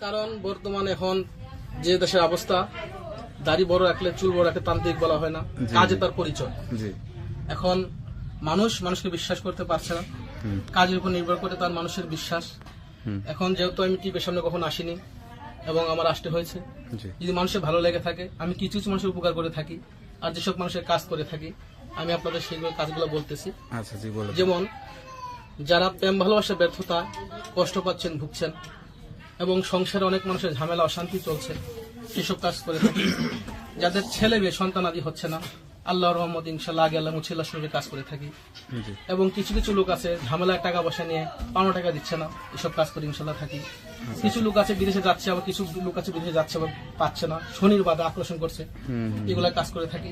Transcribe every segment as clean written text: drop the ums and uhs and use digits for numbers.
কারণ বর্তমানে এখন যে দেশের অবস্থা, দাড়ি বড় রাখলে চুল বড় রাখলে তান্ত্রিক বলা হয় না, কাজে তার পরিচয়। এখন মানুষকে বিশ্বাস করতে পারছে না, কাজের উপর নির্ভর করে তার মানুষের বিশ্বাস। এখন যেহেতু আমি টিভির সামনে কখনো আসিনি এবং আমার আসতে হয়েছে, যদি মানুষের ভালো লেগে থাকে আমি কিছু কিছু মানুষের উপকার করে থাকি, আর যেসব মানুষের কাজ করে থাকি আমি আপনাদের সেইগুলো কাজগুলো বলতেছি। যেমন যারা প্রেম ভালোবাসা ব্যর্থতা কষ্ট পাচ্ছেন, ভুগছেন এবং সংসারে অনেক মানুষের ঝামেলা অশান্তি চলছে, সেসব কাজ করে থাকি। যাদের ছেলে মেয়ে সন্তান আদি হচ্ছে না, আল্লাহর রহমত ইনশাআল্লাহ আগে আল্লাহ মুছিল্লাহ সঙ্গে কাজ করে থাকি। এবং কিছু কিছু লোক আছে ঝামেলায় টাকা পয়সা নিয়ে পাওনা টাকা দিচ্ছে না, এসব কাজ করে ইনশাআল্লাহ থাকি। কিছু লোক আছে বিদেশে যাচ্ছে, আবার কিছু লোক আছে বিদেশে যাচ্ছে আবার পাচ্ছে না, শনির বাধা আকর্ষণ করছে, এগুলা কাজ করে থাকি।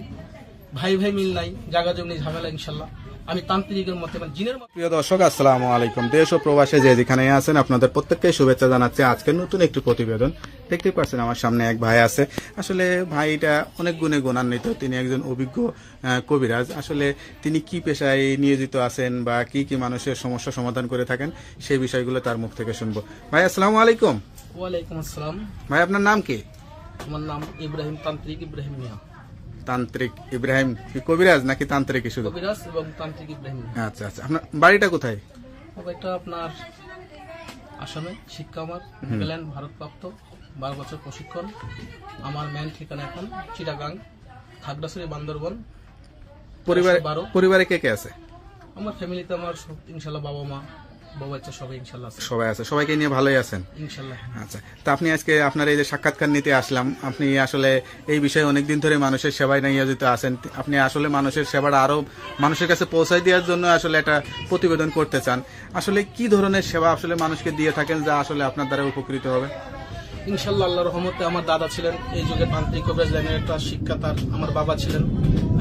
ভাই ভাই মিল নাই, জায়গা জমি ঝামেলা, ইনশাআল্লাহ আমি তান্ত্রিকের মতে মানে জিনের মতে। প্রিয় দর্শক, আসসালামু আলাইকুম। দেশ ও প্রবাসে যে যেখানে আছেন আপনাদের প্রত্যেককে শুভেচ্ছা জানাচ্ছি। আজকে নতুন একটি প্রতিবেদন দেখতে পাচ্ছেন, আমার সামনে এক ভাই আছে। আসলে ভাইটা অনেক গুণে গুণান্বিত, তিনি একজন অভিজ্ঞ কবিরাজ। আসলে তিনি কি পেশায় নিয়োজিত আছেন বা কি কি মানুষের সমস্যা সমাধান করে থাকেন সেই বিষয়গুলো তার মুখ থেকে শুনবো। ভাই আসসালামু আলাইকুম। ওয়ালাইকুম আসসালাম। ভাই আপনার নাম কি? আমার নাম ইব্রাহিম, তান্ত্রিক ইব্রাহিম মিয়া। তান্ত্রিক ইব্রাহিম কি কবিরাজ নাকি তান্ত্রিক? শুধু কবিরাজ এবং তান্ত্রিক ইব্রাহিম। আচ্ছা আচ্ছা, আপনার বাড়িটা কোথায়? এটা আপনার আসামে। শিক্ষা আমার ইংল্যান্ড ভারতপ্রাপ্ত, 12 বছর প্রশিক্ষণ। আমার মেন ঠিকানা এখন চিটাগাং, খাগড়াছড়ি, বান্দরবন। পরিবারে কে কে আছে? আমার ফ্যামিলিতে আমার ইনশাল্লাহ বাবা মা বাচ্চা সবাই ইনশাল্লাহ সবাই আছে। সবাইকে নিয়ে ভালোই আছেন ইনশাল্লাহ। আচ্ছা, তা আপনি আজকে আপনার এই যে সাক্ষাৎকার নিতে আসলাম, আপনি আসলে এই বিষয়ে অনেকদিন ধরে মানুষের সেবায় নিয়োজিত আছেন। আপনি আসলে মানুষের সেবাটা আরো মানুষের কাছে পৌঁছায় দেওয়ার জন্য আসলে একটা প্রতিবেদন করতে চান। আসলে কি ধরনের সেবা আসলে মানুষকে দিয়ে থাকেন যা আসলে আপনার দ্বারা উপকৃত হবে? ইনশাল্লাহ আল্লাহর রহমতে আমার দাদা ছিলেন এই যুগে তান্ত্রিক কবিরাজ লাইনের একটা শিক্ষা, তার আমার বাবা ছিলেন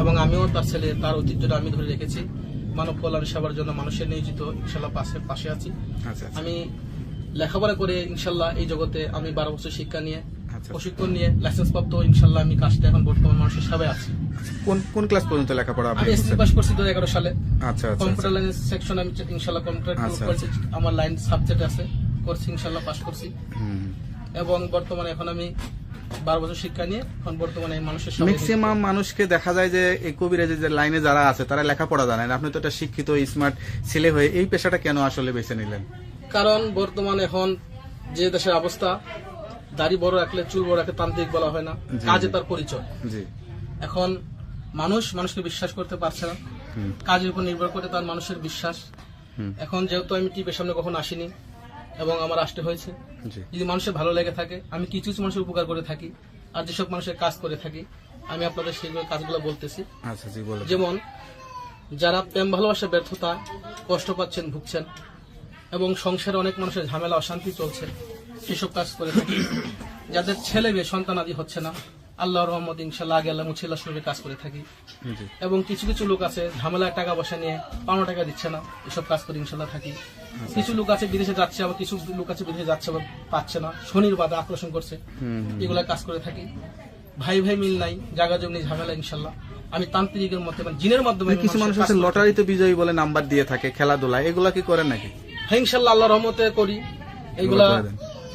এবং আমিও তার ছেলে, তার ঐতিহ্যটা আমি ধরে রেখেছি। মানব কল্যাণ সেবার জন্য মানুষের নিয়োজিত ইনশাল্লাহ পাশে আছি। আমি লেখাপড়া করে ইনশাল্লাহ এই জগতে আমি 12 বছর শিক্ষা নিয়ে প্রশিক্ষণ নিয়ে লাইসেন্স প্রাপ্ত ইনশাল্লাহ আমি কাজটা এখন বর্তমান মানুষের সেবায় আছি। কোন ক্লাস পর্যন্ত লেখাপড়া? আমি এসএসসি পাস করছি 2011 সালে। আচ্ছা, কম্পিউটার লাইনের সেকশন আমি ইনশাল্লাহ কম্পিউটার করছি, আমার লাইন সাবজেক্ট আছে, করছি ইনশাল্লাহ পাস করছি। এবং বর্তমানে এখন আমি 12 বছর শিক্ষা নিয়ে এখন বর্তমানে মানুষের ম্যাক্সিমাম মানুষকে দেখা যায় যে এই কবিরাজের যে লাইনে যারা আছে তারা লেখাপড়া জানেন, আপনি তো একটা শিক্ষিত স্মার্ট ছেলে হয়ে এই পেশাটা কেন আসলে বেছে নিলেন? কারণ বর্তমানে এখন যে দেশের অবস্থা, দাড়ি বড় রাখলে চুল বড় রাখলে তান্ত্রিক বলা হয় না, কাজে তার পরিচয়। এখন মানুষকে বিশ্বাস করতে পারছে না, কাজের উপর নির্ভর করে তার মানুষের বিশ্বাস। এখন যেহেতু আমি টিভির সামনে কখনো আসিনি এবং আমার আসতে হয়েছে, যদি মানুষের ভালো লেগে থাকে আমি কিছু কিছু মানুষের উপকার করে থাকি, আর যেসব মানুষের কাজ করে থাকি আমি আপনাদের সেইগুলো কাজগুলো বলতেছি। যেমন যারা প্রেম ভালোবাসা ব্যর্থতা কষ্ট পাচ্ছেন, ভুগছেন এবং সংসারে অনেক মানুষের ঝামেলা অশান্তি চলছে, সেসব কাজ করে থাকি। যাদের ছেলে মেয়ে সন্তান আদি হচ্ছে না, আল্লাহর রহমত ইনশাআল্লাহ আগে আল্লাহ মুছিল্লাহ সঙ্গে কাজ করে থাকি। এবং কিছু কিছু লোক আছে ঝামেলায় টাকা পয়সা নিয়ে পাওনা টাকা দিচ্ছে না, এসব কাজ করে ইনশাআল্লাহ থাকি। কিছু লোক আছে বিদেশে যাচ্ছে, আবার কিছু লোক আছে বিদেশে যাচ্ছে আবার পাচ্ছে না, শনির বাধা আকর্ষণ করছে, এগুলা কাজ করে থাকি। ভাই ভাই মিল নাই, জায়গা জমি ঝামেলা, ইনশাআল্লাহ আমি তান্ত্রিকের মতে মানে জিনের মাধ্যমে। কিছু মানুষ আছে লটারিতে বিজয়ী বলে নাম্বার দিয়ে থাকে, খেলাধুলা এগুলা কি করেন নাকি? হ্যাঁ ইনশাআল্লাহ আল্লাহর রহমতে করি। এগুলা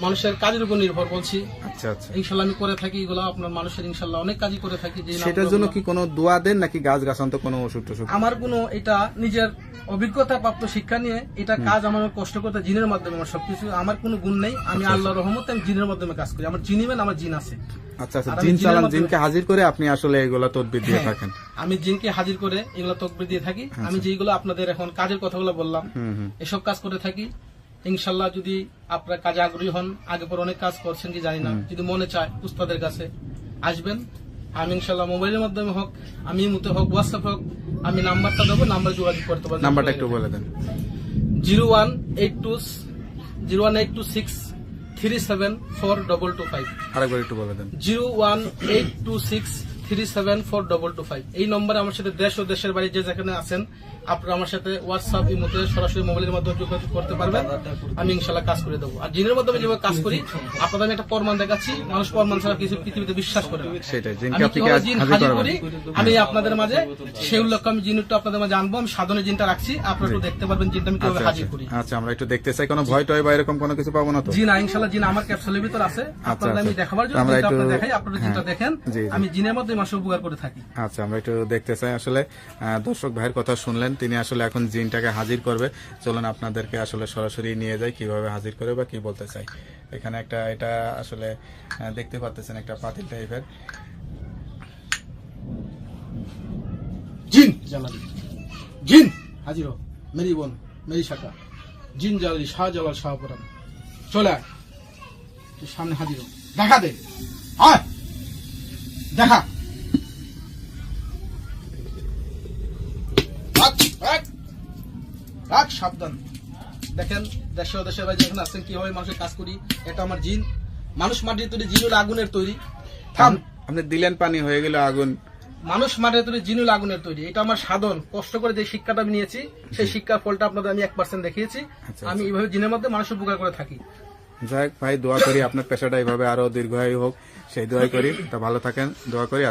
মানুষের কাজের উপর নির্ভর বলছি। আচ্ছা আচ্ছা, ইনশাআল্লাহ আমি করে থাকি এগুলা আপনার মানুষের ইনশাআল্লাহ অনেক কাজই করে থাকি। সেটার জন্য কি কোনো দোয়া দেন নাকি গাছ গাছান্ত কোনো ওষুধ টষুধ? আমার কোনো এটা নিজের অভিজ্ঞতা প্রাপ্ত শিক্ষা নিয়ে এটা কাজ আমার কষ্ট করতে জিনের মাধ্যমে, আমার সবকিছু আমার কোনো গুণ নেই। আমি আল্লাহর রহমতে আমি জিনের মাধ্যমে কাজ করি, আমার জিনিমেন আমার জিন আছে। আচ্ছা আচ্ছা, জিন চালান, জিনকে হাজির করে আপনি আসলে এগুলা তদবির দিয়ে থাকেন? আমি জিনকে হাজির করে এগুলা তদবির দিয়ে থাকি। আমি যেগুলো আপনাদের এখন কাজের কথাগুলো বললাম এসব কাজ করে থাকি। ইনশাল্লাহ যদি আপনারা কাজে আগ্রহী হন, আগে পর অনেক কাজ করছেন কি জানি না, যদি মনে চায় উস্তাদের কাছে আসবেন। আমি ইনশাল্লাহ মোবাইলের মাধ্যমে হোক, আমি মুতে হোক, হোয়াটসঅ্যাপ হোক, আমি নাম্বারটা দেবো, নাম্বার যোগাযোগ করতে পারবেন। নাম্বারটা একটু বলে দেন। 01826374225। আরেকবার একটু বলে দেন। 01826374225। এই নম্বরে আমার সাথে দেশ ও দেশের বাইরে যে যেখানে আছেন আপনারা আমার সাথে হোয়াটসঅ্যাপ ইমোতে সরাসরি মোবাইলের মাধ্যমে যোগাযোগ করতে পারবেন। আমি ইনশাল্লাহ কাজ করে দেবো। আর জিনের মাধ্যমে যেভাবে কাজ করি আপনাদের আমি একটা প্রমাণ দেখাচ্ছি, মানুষ প্রমাণ ছাড়া কিছু পৃথিবীতে বিশ্বাস করে না। সেটাই, জিনকে আমি আপনি কিভাবে কি জিন হাজির হাজির করবেন? করি আমি আপনাদের মাঝে সেই উল্লেখ আমি জিন একটু আপনাদের মাঝে আনবো। আমি সাধনে জিনটা রাখছি, আপনারা একটু দেখতে পারবেন জিনটা আমি কিভাবে আচ্ছা হাজির করি। আচ্ছা, আমরা একটু দেখতে চাই। কোনো ভয় টয় বা এরকম কোনো কিছু পাবো না তো? জিন ইনশাল্লাহ জিন আমার ক্যাপসুলের ভিতর আছে, আপনাদের আমি আচ্ছা। দেখাবার জন্য আমরা জিনটা একটু- আপনাদের দেখাই, আপনারা জিনটা হ্যাঁ। দেখেন। জি, জি। আমি জিনের মধ্যে মানুষের উপকার করে থাকি। আচ্ছা, আমরা একটু দেখতে চাই। আসলে দর্শক ভাইয়ের কথা শুনলেন, তিনি আসলে এখন জিনটাকে হাজির করবে। চলুন আপনাদেরকে আসলে সরাসরি নিয়ে যাই কিভাবে হাজির করে বা কি বলতে চাই। এখানে একটা এটা আসলে দেখতে পাচ্ছেন একটা পাতিল টাইপের। জিন জালালি, জিন হাজির হো, মেরি বোন মেরি শাখা, জিন জালালি শাহ জালাল শাহপুরান, চলে আয়, তুই সামনে হাজির হো, দেখা দে, আয় দেখা, রাখ, রাখ, রাখ, সাবধান। দেখেন দেশে ও দেশের বাইরে যেখানে আছেন কিভাবে মানুষের কাজ করি। এটা আমার জিন, মানুষ মাটির তৈরি, জিন হলো আগুনের তৈরি। থাম, আপনি দিলেন পানি হয়ে গেল আগুন। মানুষ মাটির তৈরি, জিনুল আগুনের তৈরি। এটা আমার সাধন, কষ্ট করে যে শিক্ষাটা আমি নিয়েছি সেই শিক্ষার ফলটা আপনাদের আমি 1% দেখিয়েছি। আচ্ছা, আমি এইভাবে জিনের মধ্যে মানুষের উপকার করে থাকি। যাই হোক ভাই, দোয়া করি আপনার পেশাটা এইভাবে আরো দীর্ঘায়ু হোক, সেই দোয়াই করি। তা ভালো থাকেন, দোয়া করি।